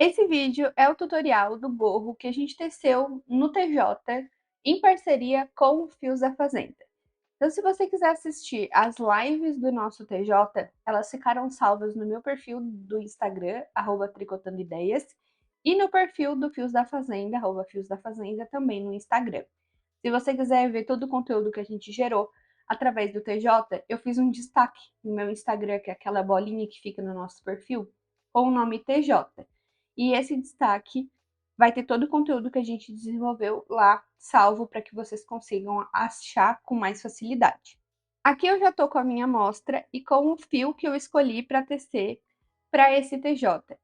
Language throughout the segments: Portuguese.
Esse vídeo é o tutorial do gorro que a gente teceu no TJ em parceria com o Fios da Fazenda. Então, se você quiser assistir as lives do nosso TJ, elas ficaram salvas no meu perfil do Instagram, @tricotandoideias, e no perfil do Fios da Fazenda, @Fios da Fazenda, também no Instagram. Se você quiser ver todo o conteúdo que a gente gerou através do TJ, eu fiz um destaque no meu Instagram, que é aquela bolinha que fica no nosso perfil, com o nome TJ. E esse destaque vai ter todo o conteúdo que a gente desenvolveu lá, salvo para que vocês consigam achar com mais facilidade. Aqui eu já estou com a minha amostra e com o fio que eu escolhi para tecer para esse TJ.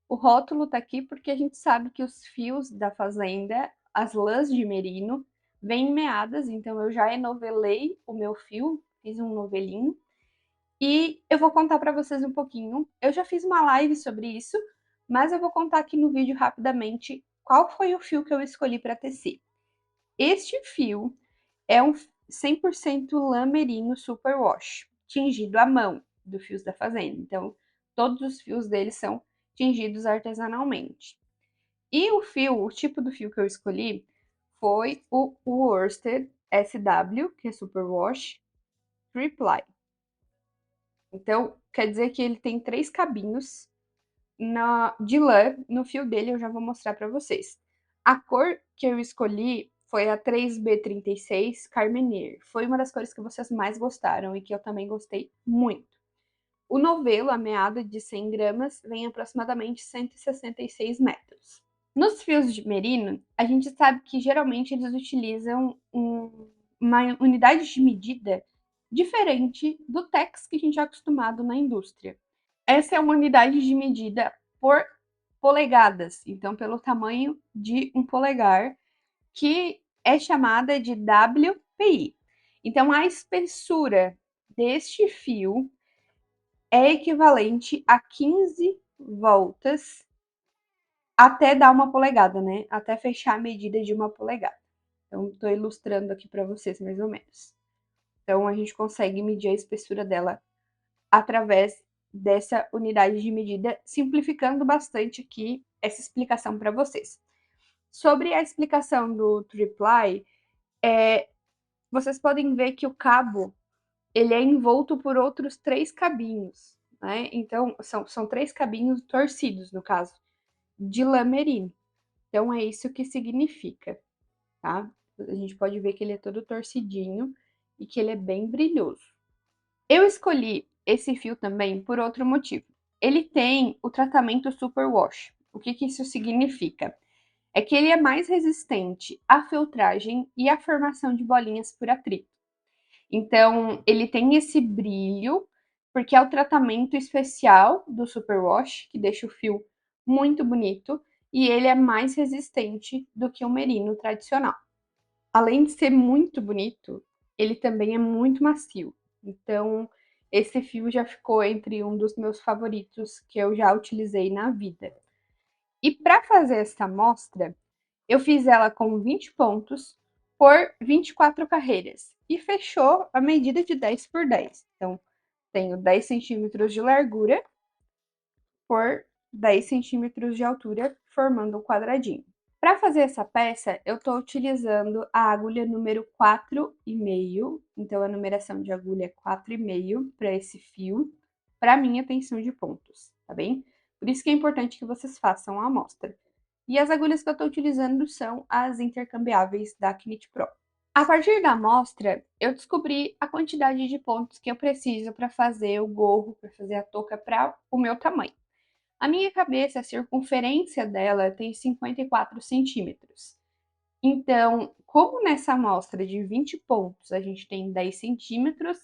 O rótulo está aqui porque a gente sabe que os fios da fazenda, as lãs de merino, vêm meadas, então eu já enovelei o meu fio, fiz um novelinho. E eu vou contar para vocês um pouquinho. Eu já fiz uma live sobre isso, mas eu vou contar aqui no vídeo rapidamente qual foi o fio que eu escolhi para tecer. Este fio é um 100% lã merino superwash, tingido à mão do Fios da Fazenda. Então, todos os fios dele são tingidos artesanalmente. E o fio, o tipo do fio que eu escolhi foi o Worsted SW, que é superwash, 3-ply. Então, quer dizer que ele tem 3 cabinhos de lã no fio dele, eu já vou mostrar para vocês. A cor que eu escolhi foi a 3B36 Carmenere. Foi uma das cores que vocês mais gostaram e que eu também gostei muito. O novelo, a meada de 100 gramas, vem aproximadamente 166 metros. Nos fios de merino, a gente sabe que geralmente eles utilizam uma unidade de medida diferente do tex que a gente é acostumado na indústria. Essa é uma unidade de medida por polegadas, então pelo tamanho de um polegar, que é chamada de WPI. Então a espessura deste fio é equivalente a 15 voltas até dar uma polegada, né? Até fechar a medida de uma polegada. Então, estou ilustrando aqui para vocês mais ou menos. Então, a gente consegue medir a espessura dela através dessa unidade de medida, simplificando bastante aqui essa explicação para vocês. Sobre a explicação do triply, vocês podem ver que o cabo ele é envolto por outros 3 cabinhos, né? Então, são 3 cabinhos torcidos, no caso, de lã merino. Então, é isso que significa, tá? A gente pode ver que ele é todo torcidinho e que ele é bem brilhoso. Eu escolhi esse fio também por outro motivo. Ele tem o tratamento Superwash. O que isso significa? É que ele é mais resistente à filtragem e à formação de bolinhas por atrito. Então, ele tem esse brilho, porque é o tratamento especial do Superwash, que deixa o fio muito bonito, e ele é mais resistente do que o merino tradicional. Além de ser muito bonito, ele também é muito macio. Então, esse fio já ficou entre um dos meus favoritos que eu já utilizei na vida. E para fazer essa amostra, eu fiz ela com 20 pontos por 24 carreiras e fechou a medida de 10 por 10. Então, tenho 10 centímetros de largura por 10 centímetros de altura, formando um quadradinho. Para fazer essa peça, eu estou utilizando a agulha número 4,5, então a numeração de agulha é 4,5 para esse fio, para minha tensão de pontos, tá bem? Por isso que é importante que vocês façam a amostra. E as agulhas que eu estou utilizando são as intercambiáveis da Knit Pro. A partir da amostra, eu descobri a quantidade de pontos que eu preciso para fazer o gorro, para fazer a touca para o meu tamanho. A minha cabeça, a circunferência dela tem 54 centímetros. Então, como nessa amostra de 20 pontos a gente tem 10 centímetros,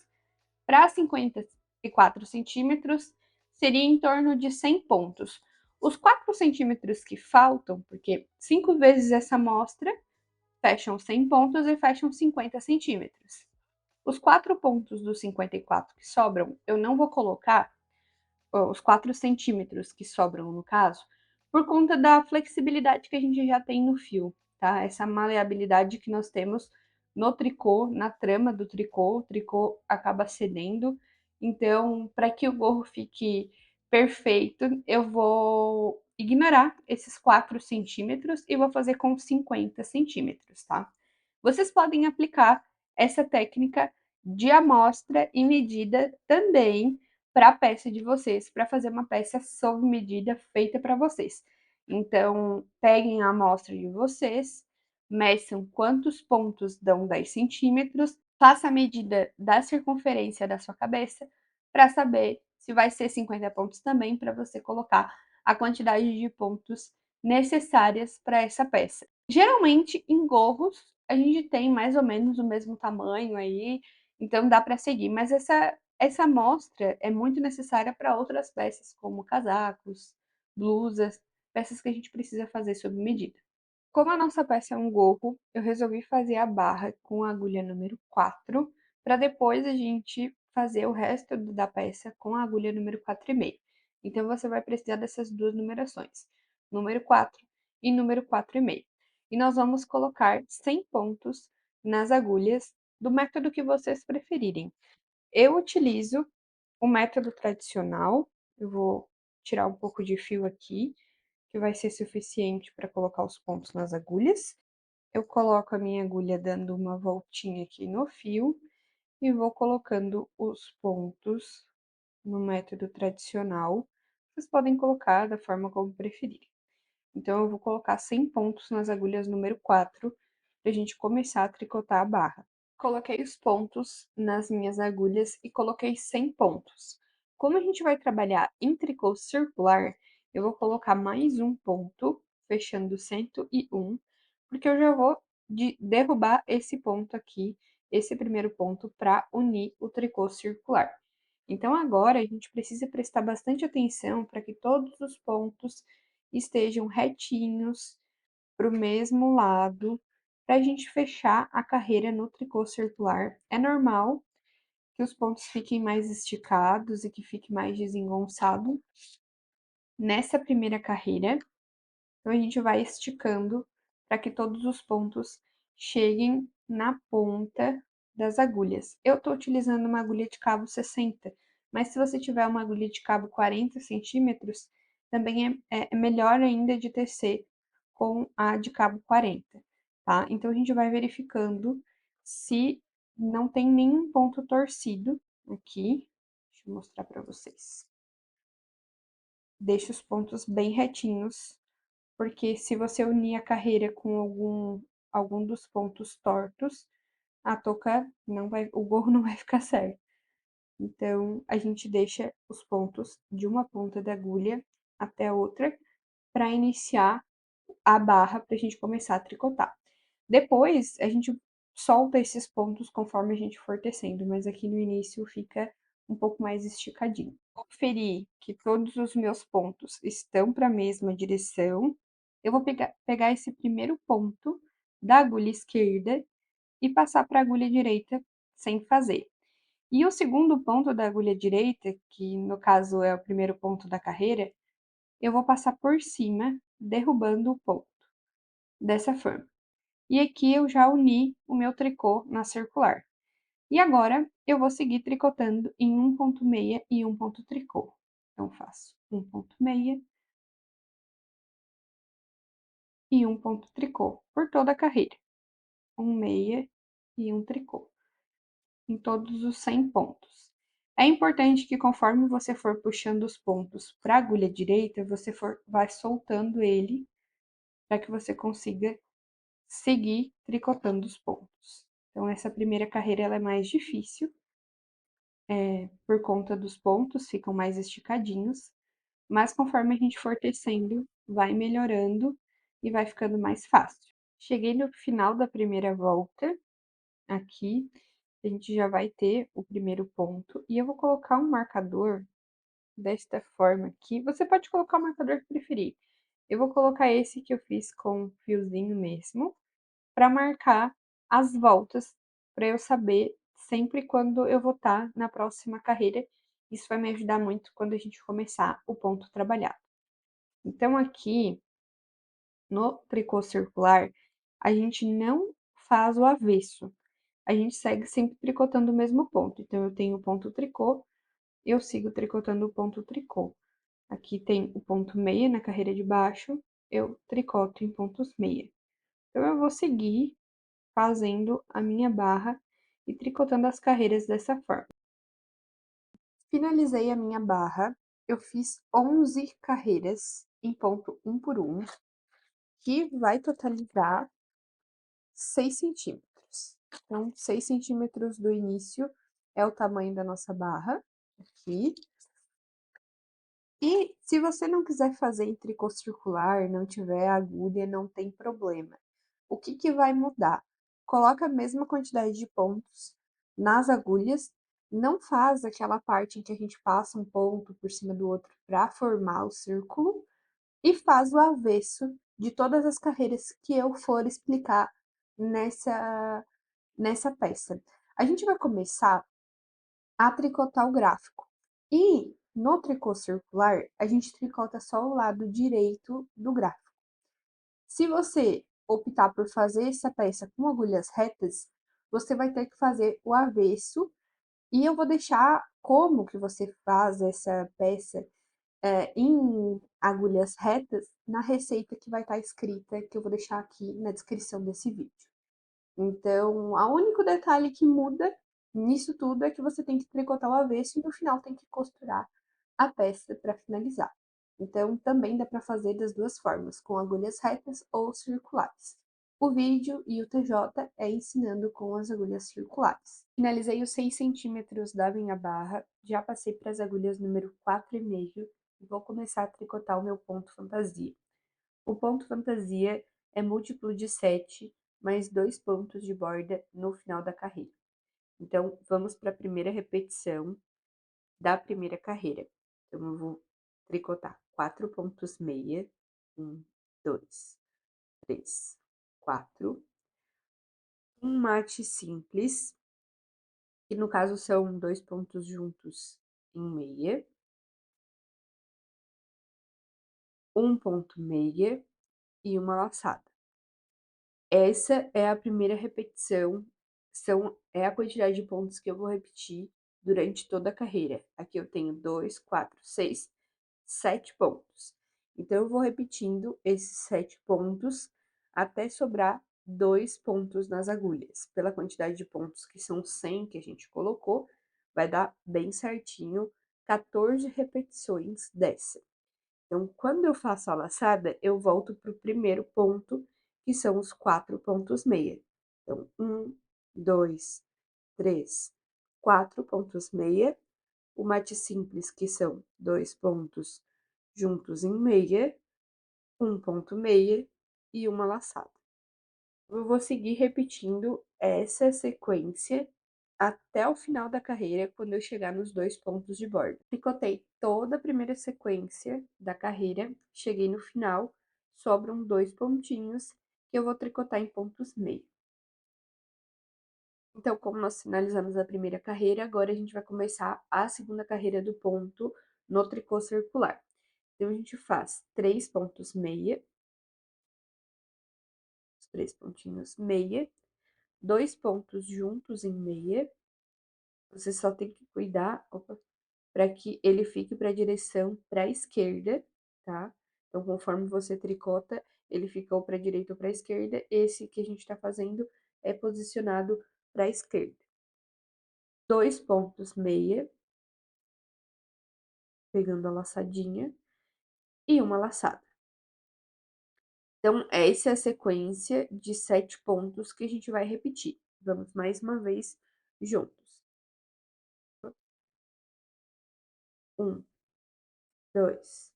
para 54 centímetros seria em torno de 100 pontos. Os 4 centímetros que faltam, porque 5 vezes essa amostra fecham 100 pontos e fecham 50 centímetros. Os 4 pontos dos 54 que sobram, eu não vou colocar os 4 centímetros que sobram no caso, por conta da flexibilidade que a gente já tem no fio, tá? Essa maleabilidade que nós temos no tricô, na trama do tricô, o tricô acaba cedendo. Então, para que o gorro fique perfeito, eu vou ignorar esses 4 centímetros e vou fazer com 50 centímetros, tá? Vocês podem aplicar essa técnica de amostra e medida também para a peça de vocês, para fazer uma peça sob medida feita para vocês. Então, peguem a amostra de vocês, meçam quantos pontos dão 10 centímetros, faça a medida da circunferência da sua cabeça para saber se vai ser 50 pontos também, para você colocar a quantidade de pontos necessárias para essa peça. Geralmente, em gorros, a gente tem mais ou menos o mesmo tamanho aí, então dá para seguir, mas essa amostra é muito necessária para outras peças, como casacos, blusas, peças que a gente precisa fazer sob medida. Como a nossa peça é um gorro, eu resolvi fazer a barra com a agulha número 4, para depois a gente fazer o resto da peça com a agulha número 4,5. Então, você vai precisar dessas duas numerações, número 4 e número 4,5. E nós vamos colocar 100 pontos nas agulhas do método que vocês preferirem. Eu utilizo o método tradicional, eu vou tirar um pouco de fio aqui, que vai ser suficiente para colocar os pontos nas agulhas. Eu coloco a minha agulha dando uma voltinha aqui no fio e vou colocando os pontos no método tradicional. Vocês podem colocar da forma como preferirem. Então, eu vou colocar 100 pontos nas agulhas número 4 para a gente começar a tricotar a barra. Coloquei os pontos nas minhas agulhas e coloquei 100 pontos. Como a gente vai trabalhar em tricô circular, eu vou colocar mais um ponto, fechando 101, porque eu já vou derrubar esse ponto aqui, esse primeiro ponto, para unir o tricô circular. Então, agora a gente precisa prestar bastante atenção para que todos os pontos estejam retinhos para o mesmo lado, para a gente fechar a carreira no tricô circular. É normal que os pontos fiquem mais esticados e que fique mais desengonçado nessa primeira carreira. Então, a gente vai esticando para que todos os pontos cheguem na ponta das agulhas. Eu estou utilizando uma agulha de cabo 60, mas se você tiver uma agulha de cabo 40 centímetros, também é melhor ainda de tecer com a de cabo 40, tá? Então, a gente vai verificando se não tem nenhum ponto torcido aqui. Deixa eu mostrar para vocês. Deixa os pontos bem retinhos, porque se você unir a carreira com algum dos pontos tortos, a touca não vai, o gorro não vai ficar certo. Então, a gente deixa os pontos de uma ponta da agulha até a outra para iniciar a barra para a gente começar a tricotar. Depois, a gente solta esses pontos conforme a gente for tecendo, mas aqui no início fica um pouco mais esticadinho. Conferir que todos os meus pontos estão para a mesma direção. Eu vou pegar esse primeiro ponto da agulha esquerda e passar para a agulha direita sem fazer. E o segundo ponto da agulha direita, que no caso é o primeiro ponto da carreira, eu vou passar por cima, derrubando o ponto, dessa forma. E aqui eu já uni o meu tricô na circular. E agora eu vou seguir tricotando em 1,6 e 1 ponto tricô. Então, faço 1,6 e 1 ponto tricô por toda a carreira. 1,6 e 1 tricô em todos os 100 pontos. É importante que conforme você for puxando os pontos para a agulha direita, você vai soltando ele para que você consiga seguir tricotando os pontos. Então, essa primeira carreira ela é mais difícil, por conta dos pontos, ficam mais esticadinhos, mas conforme a gente for tecendo, vai melhorando e vai ficando mais fácil. Cheguei no final da primeira volta, aqui, a gente já vai ter o primeiro ponto, e eu vou colocar um marcador desta forma aqui. Você pode colocar o marcador que preferir. Eu vou colocar esse que eu fiz com fiozinho mesmo, para marcar as voltas, para eu saber sempre quando eu vou estar na próxima carreira. Isso vai me ajudar muito quando a gente começar o ponto trabalhado. Então, aqui no tricô circular, a gente não faz o avesso. A gente segue sempre tricotando o mesmo ponto. Então, eu tenho o ponto tricô, eu sigo tricotando o ponto tricô. Aqui tem o ponto meia na carreira de baixo, eu tricoto em pontos meia. Então, eu vou seguir fazendo a minha barra e tricotando as carreiras dessa forma. Finalizei a minha barra, eu fiz 11 carreiras em ponto 1 por 1, que vai totalizar 6 centímetros. Então, 6 centímetros do início é o tamanho da nossa barra, aqui. E se você não quiser fazer em tricô circular, não tiver agulha, não tem problema. O que que vai mudar? Coloca a mesma quantidade de pontos nas agulhas, não faz aquela parte em que a gente passa um ponto por cima do outro para formar o círculo, e faz o avesso de todas as carreiras que eu for explicar nessa peça. A gente vai começar a tricotar o gráfico. E no tricô circular, a gente tricota só o lado direito do gráfico. Se você optar por fazer essa peça com agulhas retas, você vai ter que fazer o avesso. E eu vou deixar como que você faz essa peça em agulhas retas na receita que vai estar escrita, que eu vou deixar aqui na descrição desse vídeo. Então, o único detalhe que muda nisso tudo é que você tem que tricotar o avesso e no final tem que costurar a peça para finalizar. Então, também dá para fazer das duas formas, com agulhas retas ou circulares. O vídeo e o TJ é ensinando com as agulhas circulares. Finalizei os 6 centímetros da minha barra, já passei para as agulhas número 4,5 e vou começar a tricotar o meu ponto fantasia. O ponto fantasia é múltiplo de 7, mais 2 pontos de borda no final da carreira. Então, vamos para a primeira repetição da primeira carreira. Então, eu vou tricotar 4 pontos meia, 1, 2, 3, 4, um mate simples, que no caso são 2 pontos juntos em meia, um ponto meia e uma laçada. Essa é a primeira repetição, é a quantidade de pontos que eu vou repetir durante toda a carreira. Aqui eu tenho 2, 4, 6, 7 pontos. Então, eu vou repetindo esses 7 pontos até sobrar 2 pontos nas agulhas. Pela quantidade de pontos que são 100 que a gente colocou, vai dar bem certinho 14 repetições dessa. Então, quando eu faço a laçada, eu volto para o primeiro ponto, que são os 4 pontos meia. Então, 1, 2, 3, 4 pontos meia, o mate simples, que são 2 pontos juntos em meia, um ponto meia e uma laçada. Eu vou seguir repetindo essa sequência até o final da carreira, quando eu chegar nos 2 pontos de borda. Tricotei toda a primeira sequência da carreira, cheguei no final, sobram 2 pontinhos que eu vou tricotar em pontos meio. Então, como nós finalizamos a primeira carreira, agora a gente vai começar a segunda carreira do ponto no tricô circular. Então, a gente faz 3 pontos meia, os 3 pontinhos meia, 2 pontos juntos em meia. Você só tem que cuidar para que ele fique para a direção para a esquerda, tá? Então, conforme você tricota, ele fica ou para a direita ou para a esquerda. Esse que a gente está fazendo é posicionado para a esquerda. 2 pontos meia, pegando a laçadinha, e uma laçada. Então, essa é a sequência de 7 pontos que a gente vai repetir. Vamos mais uma vez juntos. 1, 2,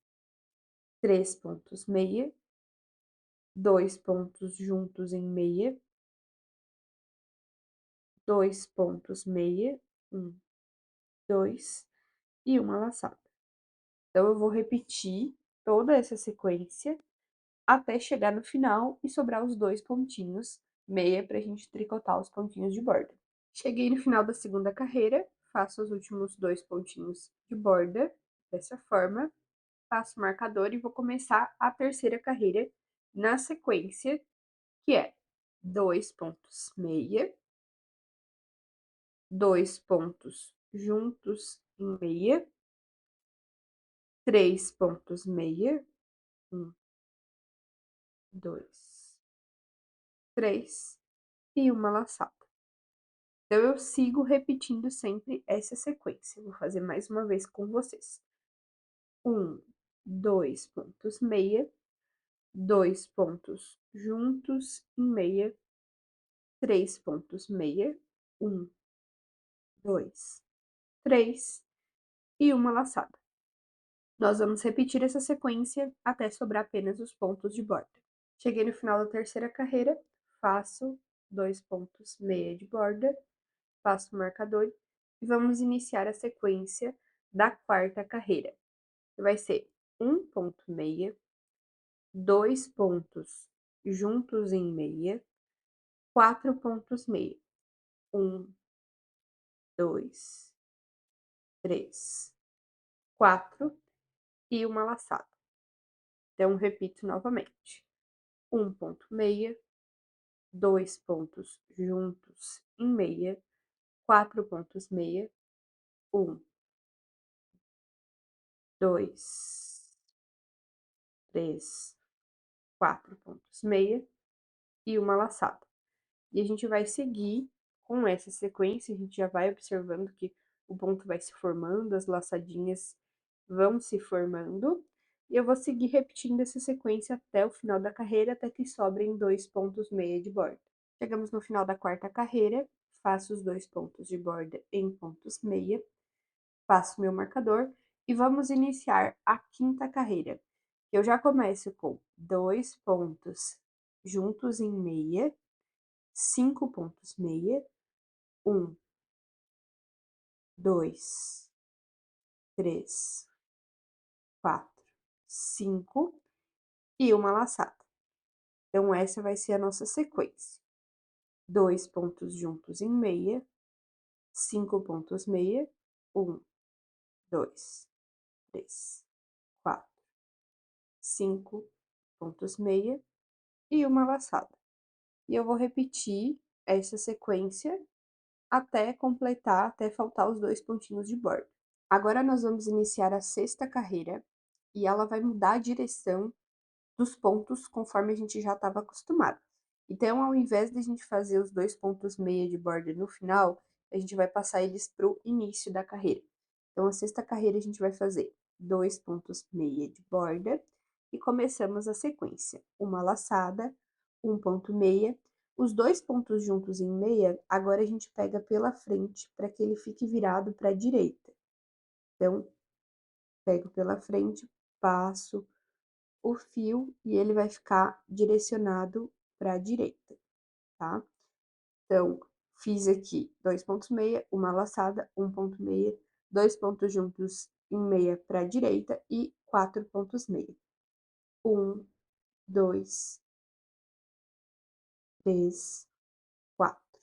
3 pontos meia, 2 pontos juntos em meia, 2 pontos meia, 1, 2 e uma laçada. Então, eu vou repetir toda essa sequência até chegar no final e sobrar os 2 pontinhos meia pra gente tricotar os pontinhos de borda. Cheguei no final da segunda carreira, faço os últimos 2 pontinhos de borda dessa forma, passo o marcador e vou começar a terceira carreira na sequência, que é 2 pontos meia, 2 pontos juntos em meia, 3 pontos meia, 1, 2, 3 e uma laçada. Então, eu sigo repetindo sempre essa sequência. Vou fazer mais uma vez com vocês. 1, 2 pontos meia, 2 pontos juntos em meia, 3 pontos meia, 1, 2, 3 e uma laçada. Nós vamos repetir essa sequência até sobrar apenas os pontos de borda. Cheguei no final da terceira carreira, faço 2 pontos meia de borda, passo o marcador e vamos iniciar a sequência da quarta carreira. Vai ser 1 ponto meia, 2 pontos juntos em meia, 4 pontos meia. 1, 2, 3, 4 e uma laçada. Então, repito novamente. 1 ponto meia, 2 pontos juntos em meia, 4 pontos meia, 1, 2, 3, 4 pontos meia e uma laçada. E a gente vai seguir com essa sequência, a gente já vai observando que o ponto vai se formando, as laçadinhas vão se formando, e eu vou seguir repetindo essa sequência até o final da carreira, até que sobrem 2 pontos meia de borda. Chegamos no final da quarta carreira, faço os 2 pontos de borda em pontos meia, passo meu marcador e vamos iniciar a quinta carreira. Eu já começo com 2 pontos juntos em meia, 5 pontos meia, 1, 2, 3, 4, 5 e uma laçada. Então, essa vai ser a nossa sequência. 2 pontos juntos em meia, 5 pontos meia, 1, 2, 3, 4, 5 pontos meia e uma laçada. E eu vou repetir essa sequência até completar, até faltar os 2 pontinhos de borda. Agora nós vamos iniciar a sexta carreira e ela vai mudar a direção dos pontos conforme a gente já estava acostumado. Então, ao invés de a gente fazer os 2 pontos meia de borda no final, a gente vai passar eles para o início da carreira. Então, a sexta carreira a gente vai fazer 2 pontos meia de borda e começamos a sequência. Uma laçada, 1 ponto meia, os 2 pontos juntos em meia, agora a gente pega pela frente para que ele fique virado para a direita. Então, pego pela frente, passo o fio e ele vai ficar direcionado para a direita, tá? Então, fiz aqui 2 pontos meia, uma laçada, 1 ponto meia, 2 pontos juntos em meia para a direita e 4 pontos meia. 1, 2, 3, 4.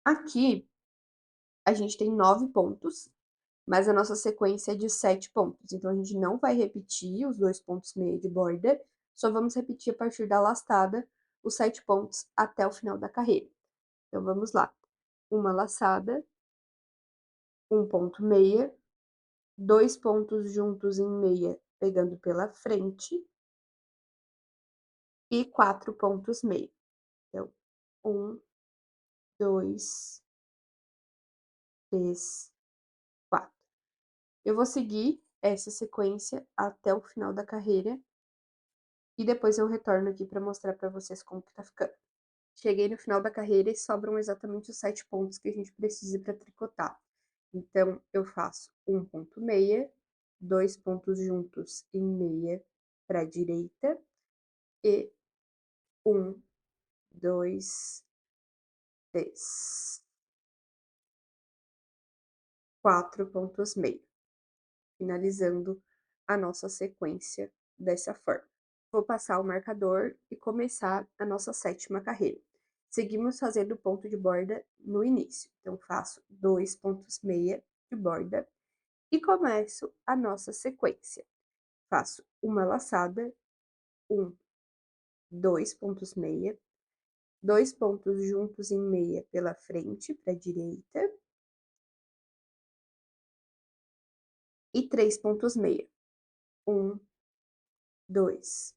Aqui, a gente tem 9 pontos, mas a nossa sequência é de 7 pontos. Então, a gente não vai repetir os 2 pontos meia de borda, só vamos repetir a partir da laçada os 7 pontos até o final da carreira. Então, vamos lá. Uma laçada, 1 ponto meia, 2 pontos juntos em meia, pegando pela frente, e 4 pontos meia. Então, 1, 2, 3, 4. Eu vou seguir essa sequência até o final da carreira e depois eu retorno aqui para mostrar para vocês como que tá ficando. Cheguei no final da carreira e sobram exatamente os 7 pontos que a gente precisa para tricotar. Então, eu faço 1 ponto meia, 2 pontos juntos em meia para a direita e 1, 2, 3, 4 pontos meia, finalizando a nossa sequência dessa forma. Vou passar o marcador e começar a nossa sétima carreira. Seguimos fazendo ponto de borda no início. Então, faço 2 pontos meia de borda e começo a nossa sequência. Faço uma laçada, 1, 2 pontos meia, 2 pontos juntos em meia pela frente para a direita e 3 pontos meia. 1, 2,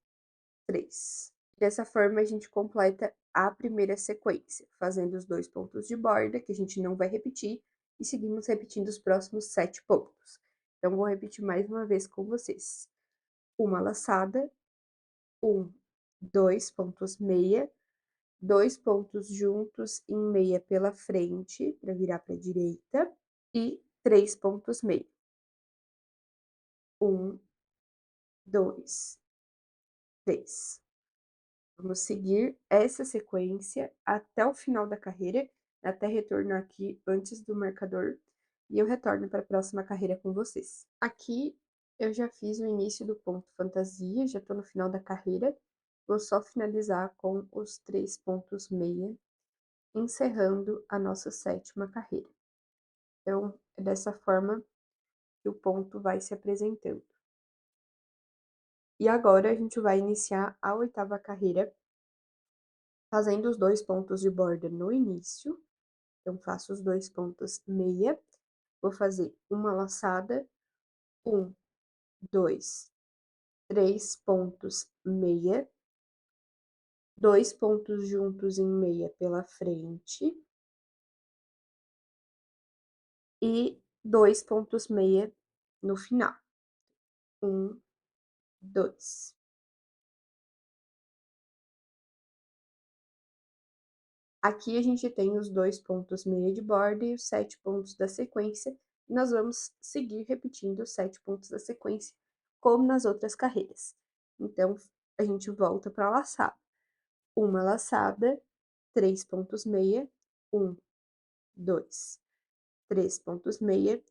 3. Dessa forma, a gente completa a primeira sequência, fazendo os 2 pontos de borda, que a gente não vai repetir, e seguimos repetindo os próximos 7 pontos. Então, vou repetir mais uma vez com vocês. Uma laçada, 1, 2 pontos meia, 2 pontos juntos em meia pela frente, para virar para a direita, e 3 pontos meia. 1, 2, 3. Vamos seguir essa sequência até o final da carreira, até retornar aqui antes do marcador, e eu retorno para a próxima carreira com vocês. Aqui eu já fiz o início do ponto fantasia, já estou no final da carreira, vou só finalizar com os 3 pontos meia, encerrando a nossa 7ª carreira. Então, é dessa forma que o ponto vai se apresentando. E agora a gente vai iniciar a 8ª carreira, fazendo os 2 pontos de borda no início. Então, faço os 2 pontos meia, vou fazer uma laçada, 1, 2, 3 pontos meia, 2 pontos juntos em meia pela frente, e 2 pontos meia no final. 1, 2. Aqui a gente tem os 2 pontos meia de borda e os 7 pontos da sequência, e nós vamos seguir repetindo os 7 pontos da sequência, como nas outras carreiras. Então, a gente volta para a laçada. Uma laçada, 3 pontos meia, 1, 2, 3 pontos meia,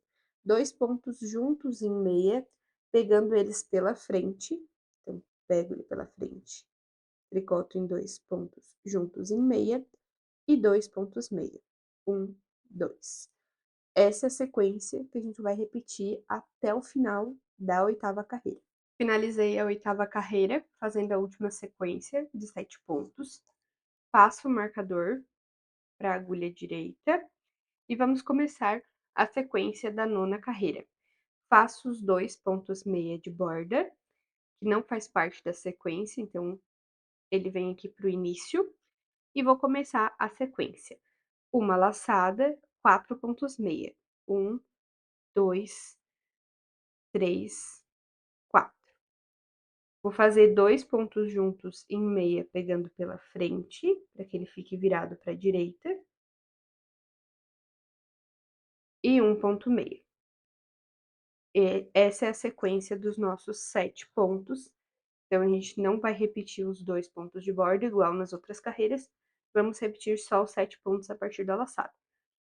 2 pontos juntos em meia, pegando eles pela frente. Então, pego ele pela frente, tricoto em 2 pontos juntos em meia, e 2 pontos meia. 1, 2. Essa é a sequência que a gente vai repetir até o final da 8ª carreira. Finalizei a 8ª carreira, fazendo a última sequência de 7 pontos. Passo o marcador para a agulha direita e vamos começar a sequência da 9ª carreira. Faço os 2 pontos meia de borda, que não faz parte da sequência, então ele vem aqui para o início, e vou começar a sequência. Uma laçada, 4 pontos meia. 1, 2, 3, 4. Vou fazer 2 pontos juntos em meia, pegando pela frente, para que ele fique virado para a direita. E 1 ponto meia. E essa é a sequência dos nossos 7 pontos. Então, a gente não vai repetir os 2 pontos de borda, igual nas outras carreiras. Vamos repetir só os 7 pontos a partir da laçada.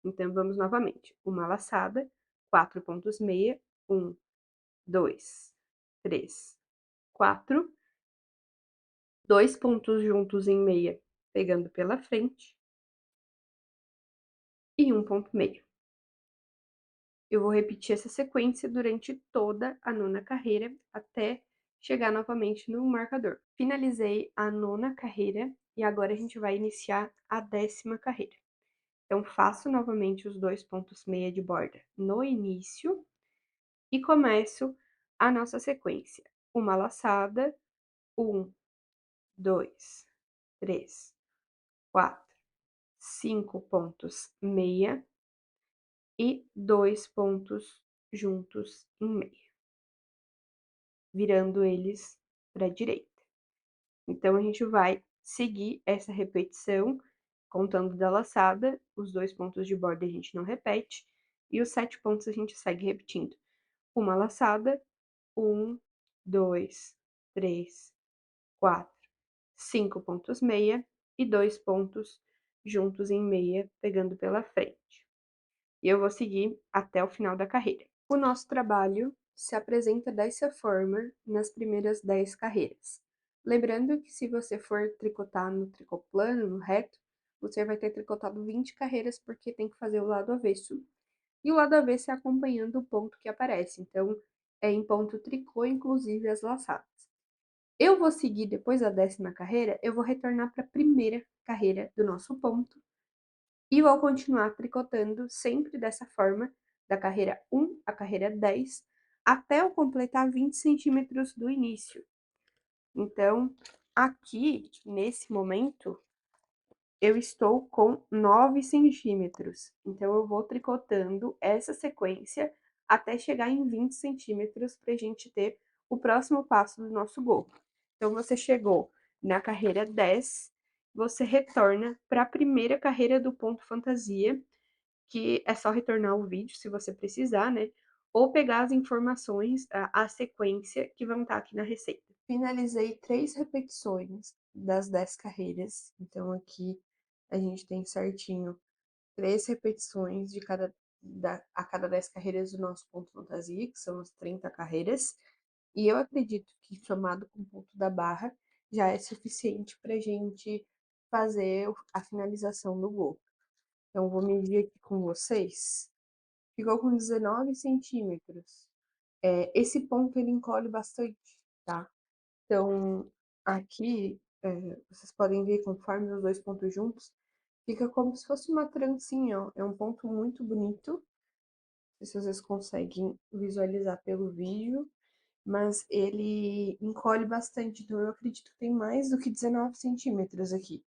Então, vamos novamente. Uma laçada, 4 pontos meia, 1, 2, 3, 4. 2 pontos juntos em meia, pegando pela frente. E 1 ponto meio. Eu vou repetir essa sequência durante toda a 9ª carreira, até chegar novamente no marcador. Finalizei a 9ª carreira e agora a gente vai iniciar a 10ª carreira. Então, faço novamente os 2 pontos meia de borda no início e começo a nossa sequência. Uma laçada, 1, 2, 3, 4, 5 pontos meia e 2 pontos juntos em meia, virando eles para a direita. Então, a gente vai seguir essa repetição, contando da laçada, os 2 pontos de borda a gente não repete, e os 7 pontos a gente segue repetindo. Uma laçada, 1, 2, 3, 4, 5 pontos meia e 2 pontos juntos em meia, pegando pela frente. E eu vou seguir até o final da carreira. O nosso trabalho se apresenta dessa forma nas primeiras 10 carreiras. Lembrando que se você for tricotar no tricô plano, no reto, você vai ter tricotado 20 carreiras porque tem que fazer o lado avesso. E o lado avesso é acompanhando o ponto que aparece, então é em ponto tricô, inclusive as laçadas. Eu vou seguir depois da 10ª carreira, eu vou retornar para a primeira carreira do nosso ponto, e vou continuar tricotando sempre dessa forma, da carreira 1 à carreira 10, até eu completar 20 centímetros do início. Então, aqui, nesse momento, eu estou com 9 centímetros. Então, eu vou tricotando essa sequência até chegar em 20 centímetros para a gente ter o próximo passo do nosso gorro. Então, você chegou na carreira 10, você retorna para a primeira carreira do ponto fantasia, que é só retornar o vídeo se você precisar, né? Ou pegar as informações, a sequência que vão estar aqui na receita. Finalizei 3 repetições das 10 carreiras, então aqui a gente tem certinho 3 repetições a cada 10 carreiras do nosso ponto fantasia, que são as 30 carreiras, e eu acredito que somado com o ponto da barra já é suficiente para a gente fazer a finalização do gorro. Então, vou medir aqui com vocês. Ficou com 19 centímetros. Esse ponto ele encolhe bastante, tá? Então, aqui, vocês podem ver conforme os dois pontos juntos, fica como se fosse uma trancinha, ó. É um ponto muito bonito. Não sei se vocês conseguem visualizar pelo vídeo, mas ele encolhe bastante. Então, eu acredito que tem mais do que 19 centímetros aqui.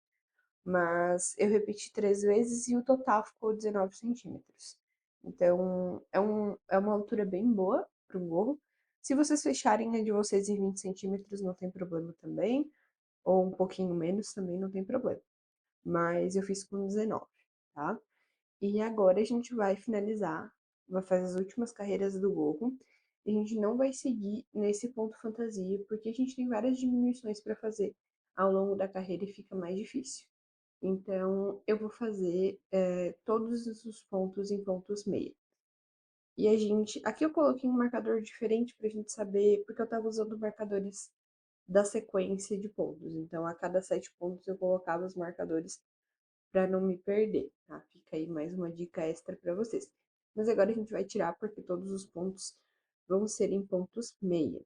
Mas eu repeti 3 vezes e o total ficou 19 centímetros. Então, é uma altura bem boa para um gorro. Se vocês fecharem a de vocês em 20 centímetros, não tem problema também. Ou um pouquinho menos também não tem problema. Mas eu fiz com 19, tá? E agora a gente vai finalizar, vai fazer as últimas carreiras do gorro. E a gente não vai seguir nesse ponto fantasia, porque a gente tem várias diminuições para fazer ao longo da carreira e fica mais difícil. Então, eu vou fazer todos os pontos em pontos meia. E a gente. Aqui eu coloquei um marcador diferente pra gente saber, porque eu tava usando marcadores da sequência de pontos. Então, a cada 7 pontos eu colocava os marcadores para não me perder, tá? Fica aí mais uma dica extra para vocês. Mas agora a gente vai tirar porque todos os pontos vão ser em pontos meia.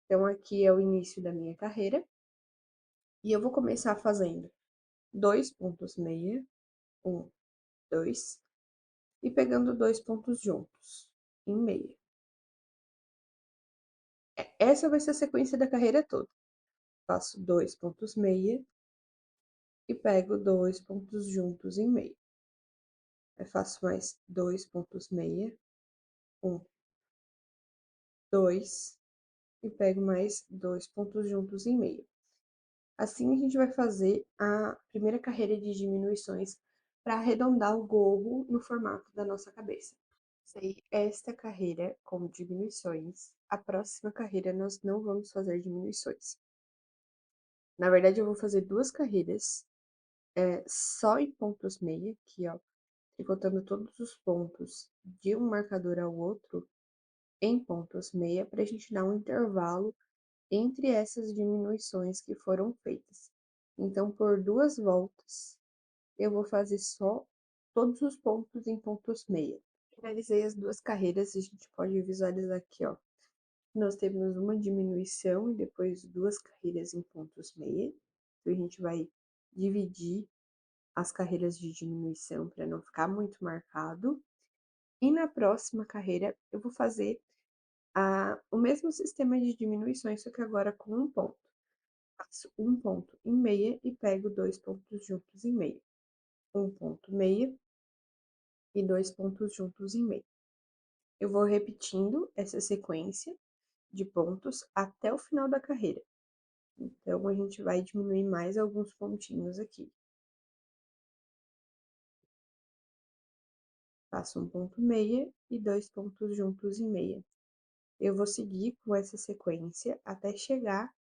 Então, aqui é o início da minha carreira. E eu vou começar fazendo 2 pontos meia. 1, 2. E pegando 2 pontos juntos, em meia. Essa vai ser a sequência da carreira toda. Faço 2 pontos meia e pego 2 pontos juntos em meia. Aí faço mais 2 pontos meia, 1, 2, e pego mais 2 pontos juntos em meia. Assim a gente vai fazer a primeira carreira de diminuições para arredondar o gorro no formato da nossa cabeça. Sei esta carreira com diminuições. A próxima carreira nós não vamos fazer diminuições. Na verdade, eu vou fazer 2 carreiras só em pontos meia, aqui, ó, tricotando todos os pontos de um marcador ao outro em pontos meia, para a gente dar um intervalo entre essas diminuições que foram feitas. Então, por 2 voltas, eu vou fazer só todos os pontos em pontos meia. Finalizei as 2 carreiras, a gente pode visualizar aqui, ó. Nós temos uma diminuição e depois 2 carreiras em pontos meia. Então, a gente vai dividir as carreiras de diminuição para não ficar muito marcado. E na próxima carreira, eu vou fazer o mesmo sistema de diminuições, só que agora com um ponto. Faço um ponto em meia e pego 2 pontos juntos em meia. Um ponto meia e 2 pontos juntos em meia. Eu vou repetindo essa sequência de pontos até o final da carreira. Então, a gente vai diminuir mais alguns pontinhos aqui. Faço um ponto meia e 2 pontos juntos em meia. Eu vou seguir com essa sequência até chegar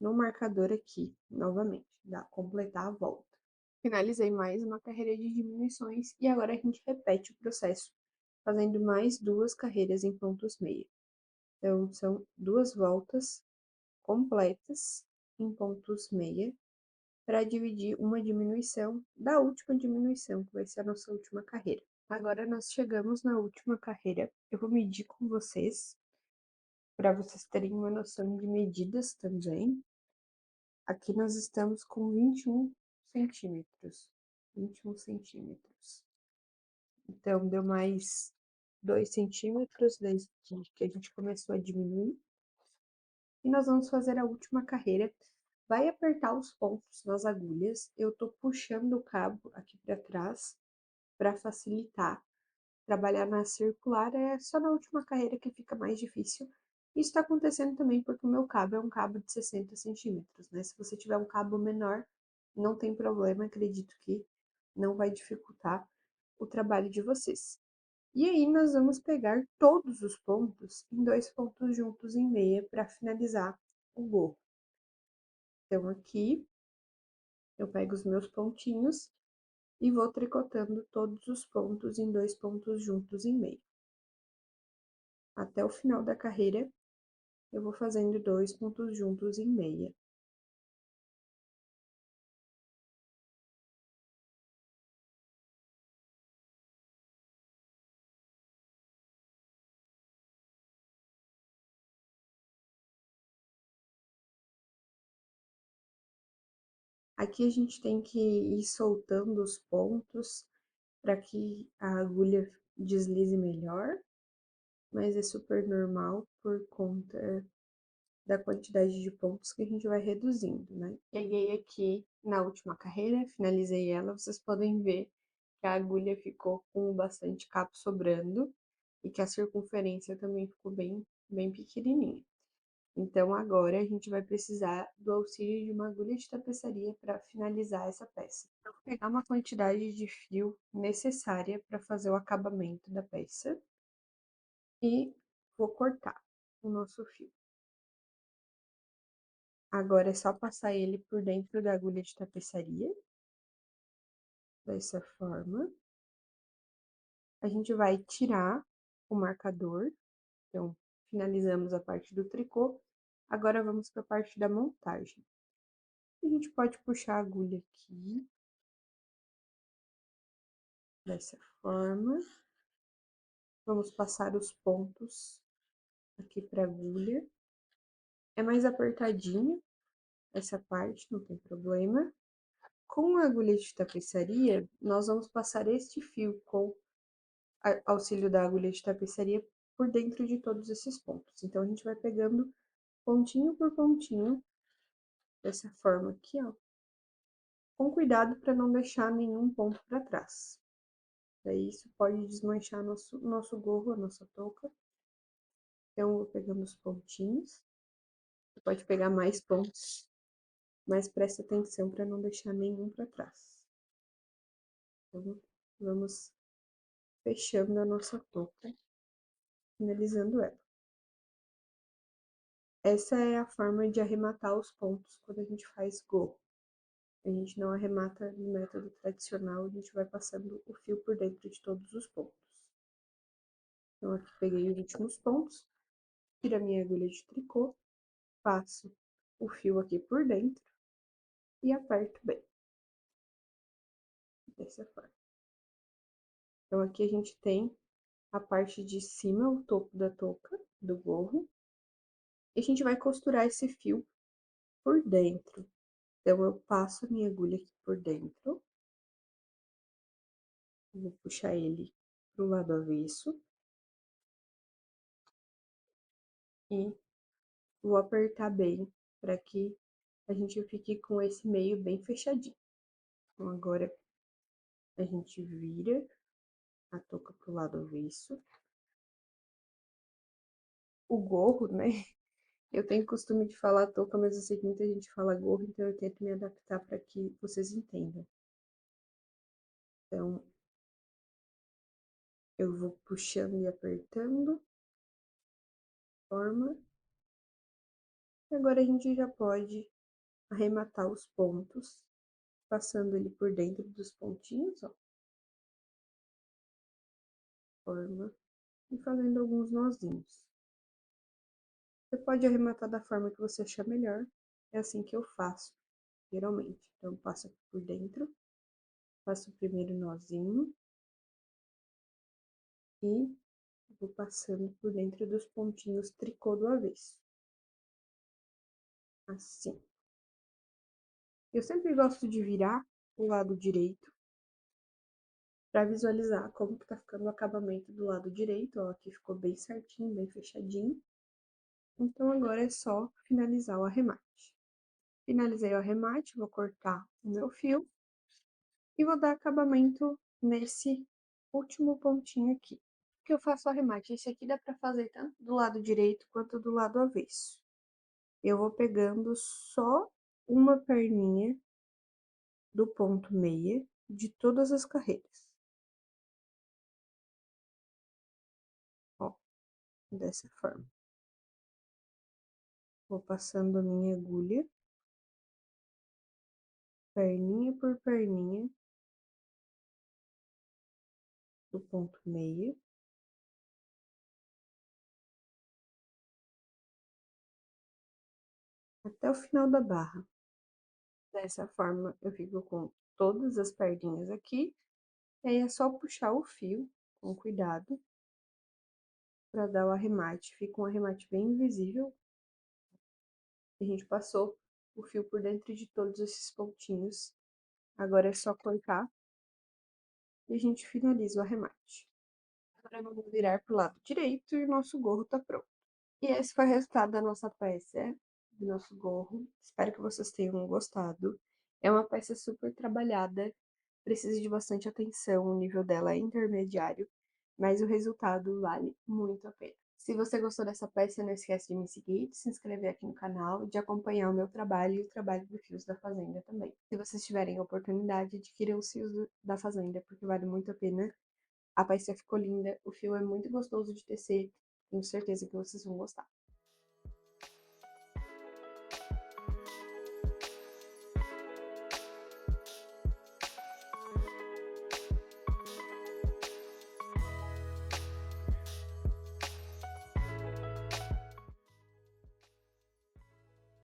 no marcador aqui, novamente, completar a volta. Finalizei mais uma carreira de diminuições e agora a gente repete o processo, fazendo mais 2 carreiras em pontos meia. Então, são 2 voltas completas em pontos meia para dividir uma diminuição da última diminuição, que vai ser a nossa última carreira. Agora nós chegamos na última carreira. Eu vou medir com vocês, para vocês terem uma noção de medidas também. Aqui nós estamos com 21 centímetros. 21 centímetros. Então, deu mais 2 centímetros desde que a gente começou a diminuir. E nós vamos fazer a última carreira. Vai apertar os pontos nas agulhas. Eu tô puxando o cabo aqui para trás para facilitar. Trabalhar na circular é só na última carreira que fica mais difícil. Isso está acontecendo também porque o meu cabo é um cabo de 60 centímetros, né? Se você tiver um cabo menor, não tem problema, acredito que não vai dificultar o trabalho de vocês. E aí nós vamos pegar todos os pontos em 2 pontos juntos em meia para finalizar o gorro. Então aqui eu pego os meus pontinhos e vou tricotando todos os pontos em 2 pontos juntos em meia. Até o final da carreira, eu vou fazendo 2 pontos juntos em meia. Aqui a gente tem que ir soltando os pontos para que a agulha deslize melhor, mas é super normal por conta da quantidade de pontos que a gente vai reduzindo, né? Cheguei aqui na última carreira, finalizei ela, vocês podem ver que a agulha ficou com bastante capo sobrando e que a circunferência também ficou bem pequenininha. Então, agora a gente vai precisar do auxílio de uma agulha de tapeçaria para finalizar essa peça. Eu vou pegar uma quantidade de fio necessária para fazer o acabamento da peça e vou cortar o nosso fio. Agora é só passar ele por dentro da agulha de tapeçaria, dessa forma. A gente vai tirar o marcador, então finalizamos a parte do tricô. Agora vamos para a parte da montagem. A gente pode puxar a agulha aqui, dessa forma. Vamos passar os pontos aqui para a agulha. É mais apertadinho essa parte, não tem problema. Com a agulha de tapeçaria, nós vamos passar este fio com auxílio da agulha de tapeçaria por dentro de todos esses pontos. Então, a gente vai pegando pontinho por pontinho, dessa forma aqui, ó. Com cuidado para não deixar nenhum ponto para trás. Daí, isso pode desmanchar nosso gorro, a nossa touca. Então, eu vou pegando os pontinhos. Você pode pegar mais pontos, mas preste atenção para não deixar nenhum para trás. Então, vamos fechando a nossa touca, finalizando ela. Essa é a forma de arrematar os pontos quando a gente faz gorro. A gente não arremata no método tradicional, a gente vai passando o fio por dentro de todos os pontos. Então, aqui peguei os últimos pontos, tiro a minha agulha de tricô, passo o fio aqui por dentro e aperto bem. Dessa forma. Então, aqui a gente tem a parte de cima, o topo da touca, do gorro. E a gente vai costurar esse fio por dentro. Então, eu passo a minha agulha aqui por dentro. Vou puxar ele pro lado avesso. E vou apertar bem para que a gente fique com esse meio bem fechadinho. Então, agora a gente vira a touca pro lado avesso. O gorro, né? Eu tenho costume de falar touca, mas eu sei que muita gente fala gorro, então eu tento me adaptar para que vocês entendam. Então, eu vou puxando e apertando, forma. E agora a gente já pode arrematar os pontos, passando ele por dentro dos pontinhos, ó. Forma. E fazendo alguns nozinhos. Você pode arrematar da forma que você achar melhor. É assim que eu faço, geralmente. Então, passo aqui por dentro, faço o primeiro nozinho e vou passando por dentro dos pontinhos tricô do avesso. Assim. Eu sempre gosto de virar o lado direito, para visualizar como que tá ficando o acabamento do lado direito, ó, aqui ficou bem certinho, bem fechadinho. Então agora é só finalizar o arremate. Finalizei o arremate, vou cortar o meu fio e vou dar acabamento nesse último pontinho aqui. Que eu faço o arremate, esse aqui dá pra fazer tanto do lado direito quanto do lado avesso. Eu vou pegando só uma perninha do ponto meia de todas as carreiras. Ó, dessa forma. Vou passando a minha agulha, perninha por perninha, do ponto meia. Até o final da barra. Dessa forma, eu fico com todas as perninhas aqui. E aí é só puxar o fio com cuidado para dar o arremate. Fica um arremate bem visível. A gente passou o fio por dentro de todos esses pontinhos. Agora é só cortar e a gente finaliza o arremate. Agora vamos virar para o lado direito e o nosso gorro tá pronto. E esse foi o resultado da nossa peça, do nosso gorro. Espero que vocês tenham gostado. É uma peça super trabalhada, precisa de bastante atenção, o nível dela é intermediário, mas o resultado vale muito a pena. Se você gostou dessa peça, não esquece de me seguir, de se inscrever aqui no canal, de acompanhar o meu trabalho e o trabalho do Fios da Fazenda também. Se vocês tiverem a oportunidade, adquiram os fios da Fazenda, porque vale muito a pena. A peça ficou linda, o fio é muito gostoso de tecer, tenho certeza que vocês vão gostar.